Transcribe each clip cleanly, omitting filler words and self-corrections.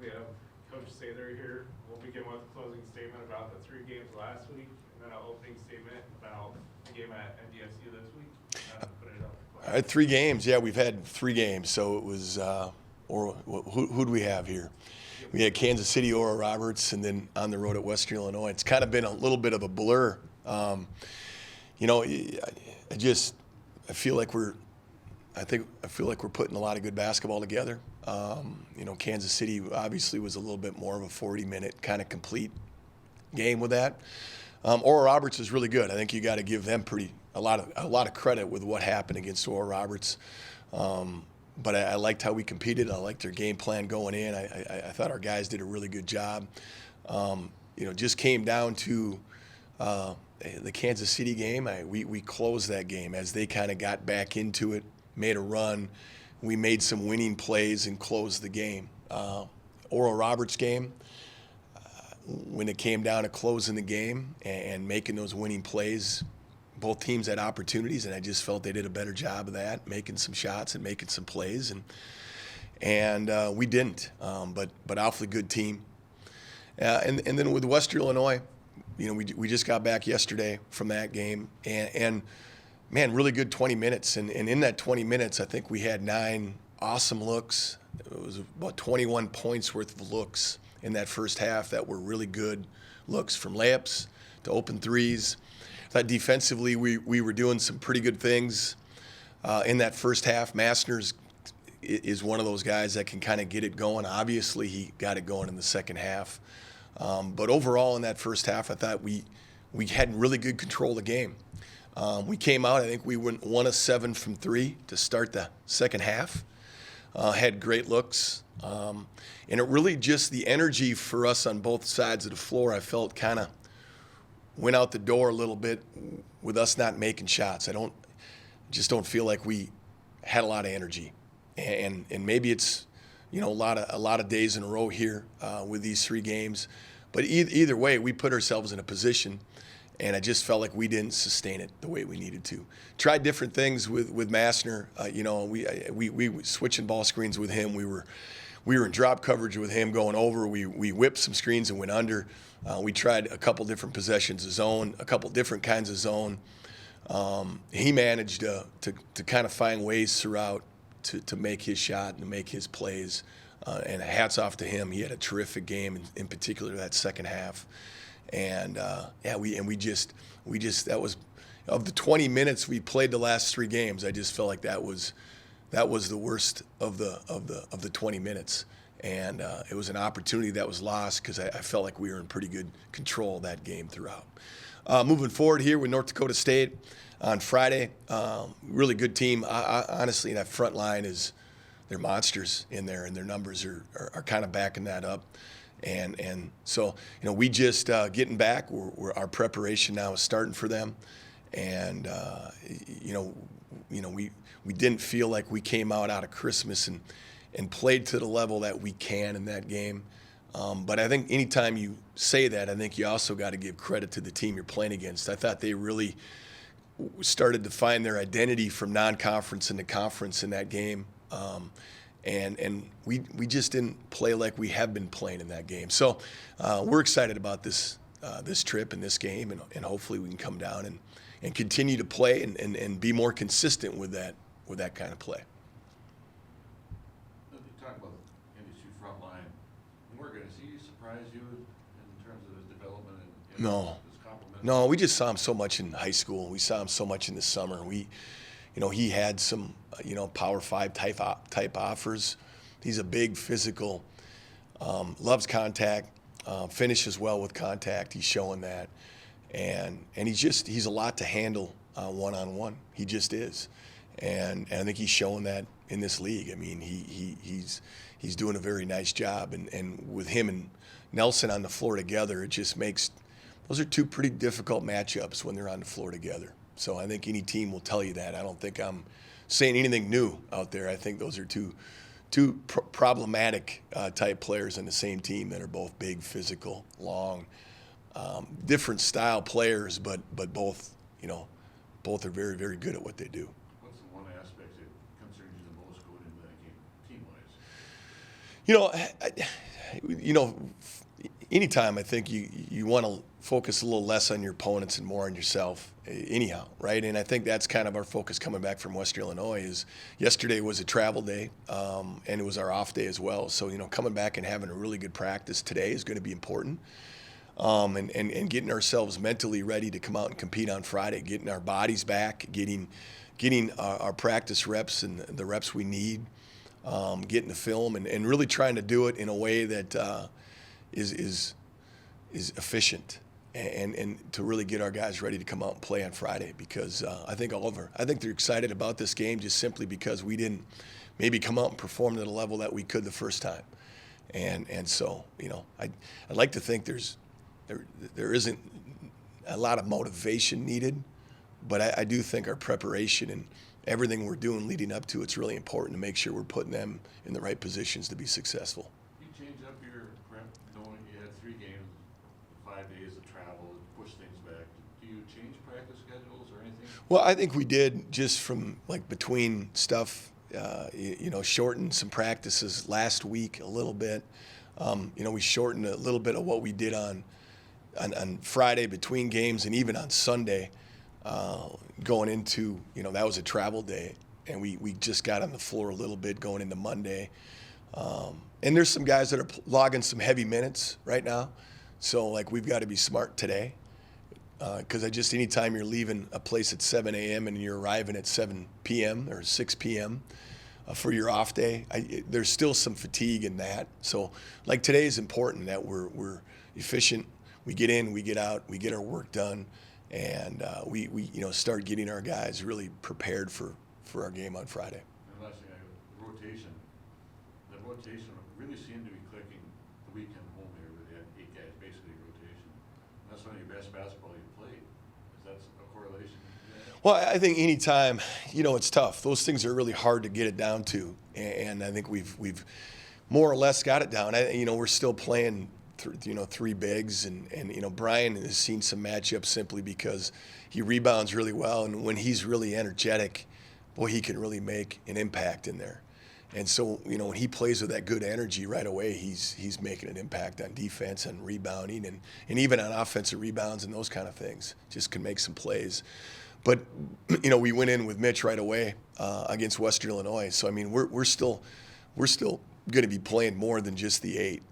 We have Coach Sather here. We'll begin with a closing statement about the 3 games last week, and then an opening statement about the game at NDSU this week. Put it up. All right, 3 games. Yeah, we've had 3 games. So it was, who do we have here? We had Kansas City, Oral Roberts, and then on the road at Western Illinois. It's kind of been a little bit of a blur. You know, I feel like we're putting a lot of good basketball together. You know, Kansas City obviously was a little bit more of a 40-minute kind of complete game with that. Oral Roberts is really good. I think you got to give them a lot of credit with what happened against Oral Roberts. But I liked how we competed. I liked their game plan going in. I thought our guys did a really good job. You know, just came down to the Kansas City game. We closed that game as they kind of got back into it, made a run. We made some winning plays and closed the game. Oral Roberts game, when it came down to closing the game and making those winning plays, both teams had opportunities, and I just felt they did a better job of that, making some shots and making some plays, and we didn't. But awfully good team. And then with Western Illinois, you know, we just got back yesterday from that game, and man, really good 20 minutes. And in that 20 minutes, I think we had 9 awesome looks. It was about 21 points worth of looks in that first half that were really good looks, from layups to open threes. I thought defensively we were doing some pretty good things in that first half. Massner's is one of those guys that can kind of get it going. Obviously, he got it going in the second half. But overall in that first half, I thought we had really good control of the game. We came out, I think we went 1 of 7 from 3 to start the second half. Had great looks. And it really just, the energy for us on both sides of the floor, I felt kind of went out the door a little bit with us not making shots. Just don't feel like we had a lot of energy. And maybe it's, you know, a lot of days in a row here with these 3 games. But either way, we put ourselves in a position, and I just felt like we didn't sustain it the way we needed to. Tried different things with Massner. You know, we switching ball screens with him. We were in drop coverage with him going over. We whipped some screens and went under. We tried a couple different possessions of zone, a couple different kinds of zone. He managed to kind of find ways throughout to make his shot and to make his plays. And hats off to him. He had a terrific game, in particular that second half. And we just that was, of the 20 minutes we played the last 3 games, I just felt like that was the worst of the 20 minutes. And it was an opportunity that was lost because I felt like we were in pretty good control of that game throughout. Moving forward here with North Dakota State on Friday, really good team. Honestly, that front line they're monsters in there, and their numbers are kind of backing that up. And so, you know, we just getting back. Our preparation now is starting for them, and you know, we didn't feel like we came out of Christmas and played to the level that we can in that game. But I think anytime you say that, I think you also got to give credit to the team you're playing against. I thought they really started to find their identity from non-conference into conference in that game. And we just didn't play like we have been playing in that game. So we're excited about this trip and this game, and hopefully we can come down and continue to play and be more consistent with that kind of play. You talk about NDSU front line. We're going to see surprise you in terms of his development and No. his complement. No, we just saw him so much in high school. We saw him so much in the summer. You know, he had some, you know, Power 5 type offers. He's a big physical, loves contact, finishes well with contact. He's showing that, and he's a lot to handle one-on-one. He just is, and I think he's showing that in this league. I mean, he's doing a very nice job, and with him and Nelson on the floor together, it just makes those are 2 pretty difficult matchups when they're on the floor together. So I think any team will tell you that. I don't think I'm saying anything new out there. I think those are two problematic type players on the same team that are both big, physical, long, different style players, but both, you know, both are very, very good at what they do. What's the one aspect that concerns you the most going into that game, team-wise? You know, anytime I think you want to focus a little less on your opponents and more on yourself anyhow, right? And I think that's kind of our focus coming back from Western Illinois is yesterday was a travel day, and it was our off day as well. So, coming back and having a really good practice today is going to be important. And getting ourselves mentally ready to come out and compete on Friday, getting our bodies back, getting our practice reps and the reps we need, getting the film and really trying to do it in a way that is efficient and to really get our guys ready to come out and play on Friday because I think they're excited about this game just simply because we didn't maybe come out and perform at a level that we could the first time. And so, I'd like to think there isn't a lot of motivation needed, but I do think our preparation and everything we're doing leading up to it's really important to make sure we're putting them in the right positions to be successful. You changed up your prep knowing you had 3 games, 5 days of travel, push things back. Do you change practice schedules or anything? Well, I think we did just from between stuff, shortened some practices last week a little bit. We shortened a little bit of what we did on Friday between games and even on Sunday going into, that was a travel day. And we just got on the floor a little bit going into Monday. And there's some guys that are logging some heavy minutes right now. So, we've got to be smart today. Because anytime you're leaving a place at 7 a.m. and you're arriving at 7 p.m. or 6 p.m. For your off day, there's still some fatigue in that. So, today is important that we're efficient. We get in, we get out, we get our work done, and we start getting our guys really prepared for our game on Friday. And last thing, the rotation really seemed to be clicking the weekend home here where they had 8 guys basically rotation. That's one of your best basketball you played. Is that a correlation? Well, I think anytime, it's tough. Those things are really hard to get it down to, and I think we've more or less got it down. We're still playing 3 bigs, and Brian has seen some matchups simply because he rebounds really well, and when he's really energetic, boy, he can really make an impact in there. And so, when he plays with that good energy right away, he's making an impact on defense and rebounding and even on offensive rebounds and those kind of things. Just can make some plays. But, we went in with Mitch right away against Western Illinois. So, we're still going to be playing more than just the 8.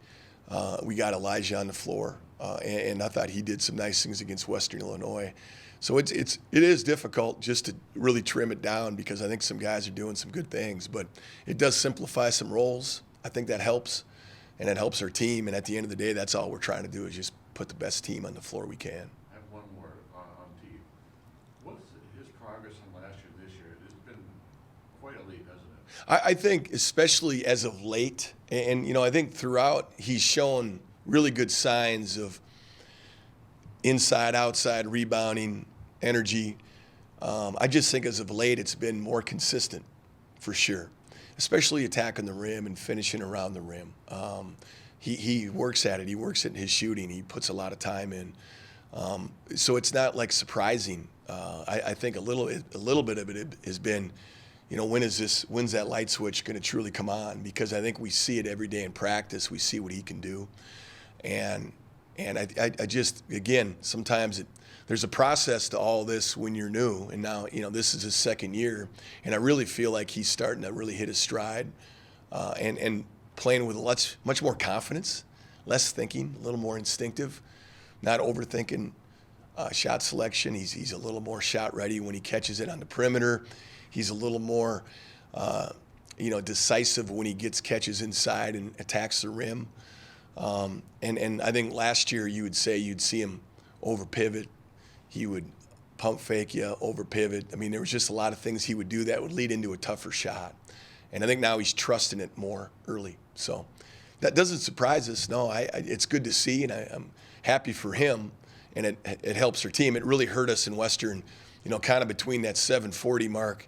We got Elijah on the floor, and I thought he did some nice things against Western Illinois. So it is difficult just to really trim it down because I think some guys are doing some good things, but it does simplify some roles. I think that helps, and it helps our team. And at the end of the day, that's all we're trying to do is just put the best team on the floor we can. I have one more on T. What's his progress from last year to this year? It's been quite a leap, hasn't it? I think especially as of late, and I think throughout he's shown really good signs of inside, outside rebounding, energy. I just think as of late it's been more consistent for sure, especially attacking the rim and finishing around the rim. He works at it. He works at his shooting. He puts a lot of time in. So it's not surprising. I think a little bit of it has been, when's that light switch going to truly come on? Because I think we see it every day in practice. We see what he can do, and I just, again, sometimes there's a process to all this when you're new, and now this is his second year, and I really feel like he's starting to really hit his stride, and playing with much more confidence, less thinking, a little more instinctive, not overthinking shot selection. He's a little more shot ready when he catches it on the perimeter. He's a little more, decisive when he catches inside and attacks the rim. And I think last year you'd see him over pivot. He would pump fake you, over pivot. There was just a lot of things he would do that would lead into a tougher shot. And I think now he's trusting it more early. So that doesn't surprise us. No, it's good to see, and I'm happy for him, and it helps our team. It really hurt us in Western, kind of between that 7:40 mark,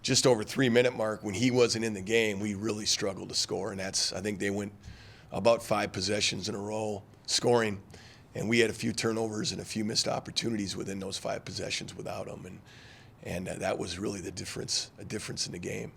just over 3-minute mark when he wasn't in the game. We really struggled to score, and I think they went about 5 possessions in a row scoring, and we had a few turnovers and a few missed opportunities within those 5 possessions without him, and that was really a difference in the game.